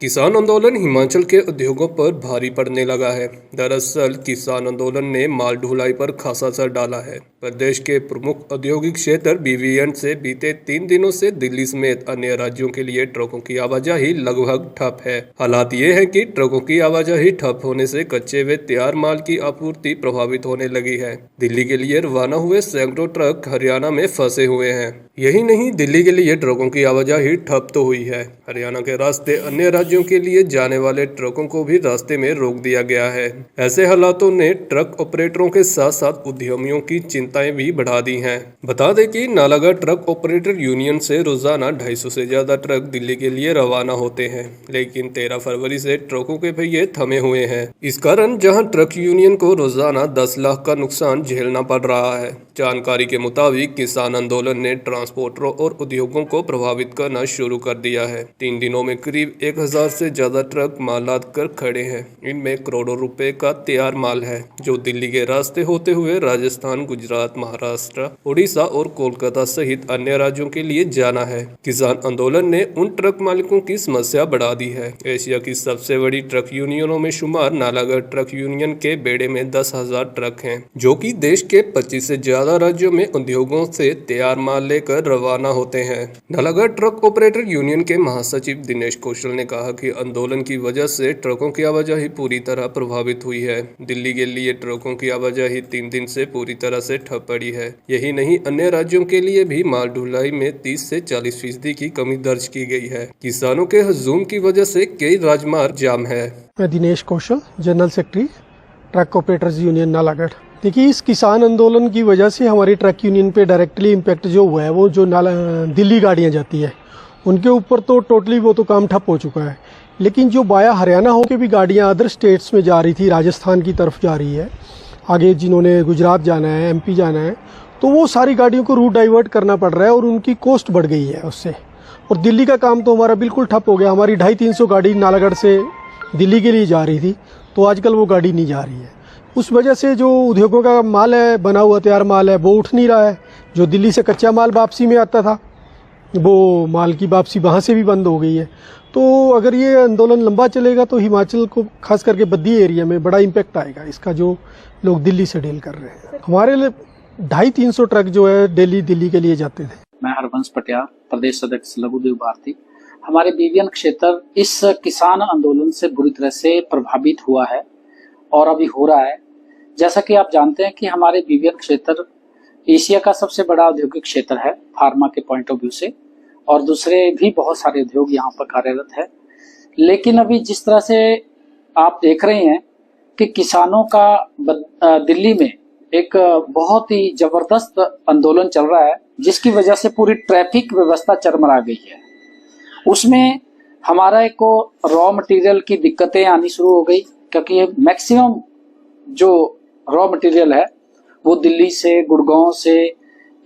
किसान आंदोलन हिमाचल के उद्योगों पर भारी पड़ने लगा है। दरअसल किसान आंदोलन ने माल ढुलाई पर खासा असर डाला है। प्रदेश के प्रमुख औद्योगिक क्षेत्र बीवीएन से बीते 3 दिनों से दिल्ली समेत अन्य राज्यों के लिए ट्रकों की आवाजाही लगभग ठप है। हालात ये है कि ट्रकों की आवाजाही ठप होने से कच्चे व तैयार माल की आपूर्ति प्रभावित होने लगी है। दिल्ली के लिए रवाना हुए सैकड़ों ट्रक हरियाणा में फंसे हुए हैं। यही नहीं, दिल्ली के लिए ट्रकों की आवाजाही ठप तो हुई है, हरियाणा के रास्ते अन्य राज्यों के लिए जाने वाले ट्रकों को भी रास्ते में रोक दिया गया है। ऐसे हालातों ने ट्रक ऑपरेटरों के साथ साथ उद्यमियों की चिंताएं भी बढ़ा दी हैं। बता दें कि नालागढ़ ट्रक ऑपरेटर यूनियन से रोजाना 250 से ज्यादा ट्रक दिल्ली के लिए रवाना होते हैं, लेकिन 13 फरवरी से ट्रकों के पहिए थमे हुए हैं। इस कारण जहां ट्रक यूनियन को रोजाना 10 लाख का नुकसान झेलना पड़ रहा है। जानकारी के मुताबिक किसान आंदोलन ने ट्रांसपोर्टरों और उद्योगों को प्रभावित करना शुरू कर दिया है। 3 दिनों में करीब 1000 से ज्यादा ट्रक माल लाद कर खड़े हैं। इनमें करोड़ों रुपए का तैयार माल है, जो दिल्ली के रास्ते होते हुए राजस्थान, गुजरात, महाराष्ट्र, उड़ीसा और कोलकाता सहित अन्य राज्यों के लिए जाना है। किसान आंदोलन ने उन ट्रक मालिकों की समस्या बढ़ा दी है। एशिया की सबसे बड़ी ट्रक यूनियनों में शुमार नालागढ़ ट्रक यूनियन के बेड़े में 10,000 ट्रक हैं, जो कि देश के 25 से ज्यादा राज्यों में उद्योगों से तैयार माल लेकर रवाना होते हैं। नालागढ़ ट्रक ऑपरेटर यूनियन के महासचिव दिनेश कौशल ने कहा कि आंदोलन की वजह से ट्रकों की आवाजाही पूरी तरह प्रभावित हुई है। दिल्ली के लिए ट्रकों की आवाजाही 3 दिन से पूरी तरह से ठप पड़ी है। यही नहीं, अन्य राज्यों के लिए भी माल ढुलाई में 30 से 40% की कमी दर्ज की गई है। किसानों के हजूम की वजह से कई राजमार्ग जाम है। मैं Dinesh Kaushal, general secretary truck operators union Nalagarh. देखिए, इस किसान आंदोलन की वजह से हमारी ट्रक यूनियन पे डायरेक्टली इम्पैक्ट जो हुआ है, वो जो दिल्ली गाड़ियां जाती है उनके ऊपर तो टोटली वो तो काम ठप हो चुका है। लेकिन जो बाया हरियाणा होके भी गाड़ियां अदर स्टेट्स में जा रही थी, राजस्थान की तरफ जा रही है, आगे जिन्होंने गुजरात जाना है, एमपी जाना है, तो वो सारी गाड़ियों को रूट डाइवर्ट करना पड़ रहा है और उनकी कॉस्ट बढ़ गई है उससे। और दिल्ली का काम तो हमारा बिल्कुल ठप हो गया। हमारी 250-300 गाड़ी नालागढ़ से दिल्ली के लिए जा रही थी, तो आजकल वो गाड़ी नहीं जा रही है। उस वजह से जो उद्योगों का माल है, बना हुआ तैयार माल है, वो उठ नहीं रहा है। जो दिल्ली से कच्चा माल वापसी में आता था, वो माल की वापसी वहाँ से भी बंद हो गई है। तो अगर ये आंदोलन लंबा चलेगा तो हिमाचल को, खास करके बद्दी एरिया में बड़ा इम्पैक्ट आएगा इसका, जो लोग दिल्ली से डील कर रहे हैं। हमारे 250-300 ट्रक जो है डेली दिल्ली के लिए जाते थे। मैं हरबंस पटियाल, प्रदेश अध्यक्ष लघु उद्योग भारती। हमारे बीवीएन क्षेत्र इस किसान आंदोलन से बुरी तरह से प्रभावित हुआ है और अभी हो रहा है। जैसा कि आप जानते हैं कि हमारे बीवीएन क्षेत्र एशिया का सबसे बड़ा औद्योगिक क्षेत्र है फार्मा के पॉइंट ऑफ व्यू से, और दूसरे भी बहुत सारे उद्योग यहाँ पर कार्यरत है। लेकिन अभी जिस तरह से आप देख रहे हैं कि किसानों का दिल्ली में एक बहुत ही जबरदस्त आंदोलन चल रहा है, जिसकी वजह से पूरी ट्रैफिक व्यवस्था चरमरा गई है। उसमें हमारा एक रॉ मटेरियल की दिक्कतें आनी शुरू हो गई, क्योंकि मैक्सिमम जो रॉ मटेरियल है वो दिल्ली से, गुड़गांव से,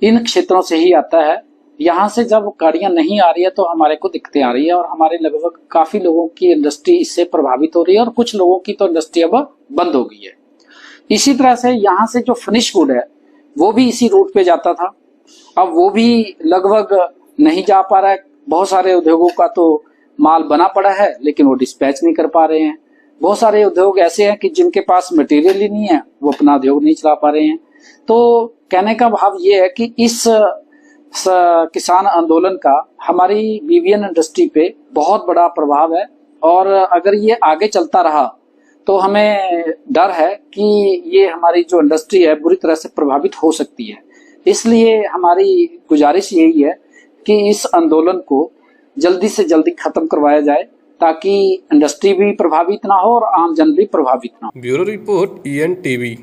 इन क्षेत्रों से ही आता है। यहाँ से जब गाड़ियां नहीं आ रही है तो हमारे को दिक्कतें आ रही है, और हमारे लगभग काफी लोगों की इंडस्ट्री इससे प्रभावित हो रही है, और कुछ लोगों की तो इंडस्ट्री अब बंद हो गई है। इसी तरह से यहाँ से जो फिनिश गुड है वो भी इसी रूट पे जाता था, अब वो भी लगभग नहीं जा पा रहा है। बहुत सारे उद्योगों का तो माल बना पड़ा है, लेकिन वो डिस्पैच नहीं कर पा रहे हैं। बहुत सारे उद्योग ऐसे हैं कि जिनके पास मटेरियल ही नहीं है, वो अपना उद्योग नहीं चला पा रहे हैं। तो कहने का भाव ये है कि इस किसान आंदोलन का हमारी बीवीएन इंडस्ट्री पे बहुत बड़ा प्रभाव है, और अगर ये आगे चलता रहा तो हमें डर है कि ये हमारी जो इंडस्ट्री है बुरी तरह से प्रभावित हो सकती है। इसलिए हमारी गुजारिश यही है कि इस आंदोलन को जल्दी से जल्दी खत्म करवाया जाए, ताकि इंडस्ट्री भी प्रभावित ना हो और आम जन भी प्रभावित ना हो। Bureau report EN TV।